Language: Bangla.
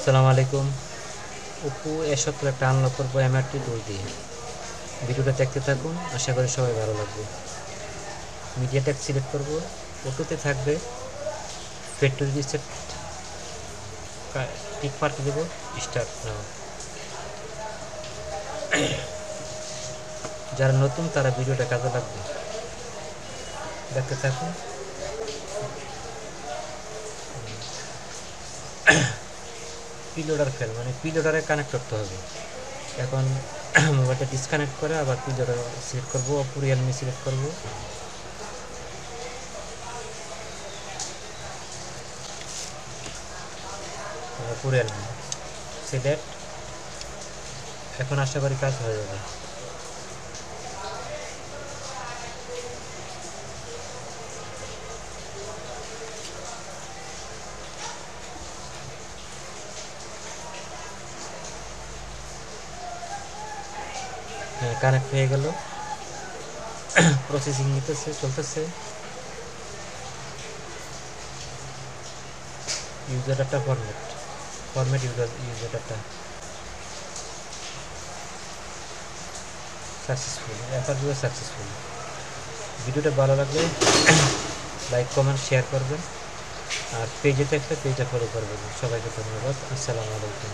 আসসালামু আলাইকুম। ওপো A17 একটা আনলক করবো MRT টুল দিয়ে। ভিডিওটা দেখতে থাকুন, আশা করি সবাই ভালো লাগবে। মিডিয়াটেক সিলেক্ট করব, অটোতে থাকবে ফ্যাক্টরি রিসেট, টিক মার্ক দেবো, স্টার্ট নাও। যারা নতুন তারা ভিডিওটা কাজে লাগবে, দেখতে থাকুন। পিলোডার ফেল মানে পিলোডারে কানেক্ট করতে হবে। এখন মোবাইলটা ডিসকানেক্ট করে আবার পিলোডার সিলেক্ট করবো, ওপো রিয়েলমি সিলেক্ট করবো। Oppo Realme select. এখন আশা করি কাজ হয়ে যাবে। হ্যাঁ, কানেক্ট হয়ে গেল, প্রসেসিং নিতেছে, চলতেছে। User data format user data successful, FRPO successful. ভিডিওটা ভালো লাগলে লাইক কমেন্ট শেয়ার করবেন, আর পেজে থাকলে পেজে ফলো করবেন। সবাইকে ধন্যবাদ। আসসালামু আলাইকুম।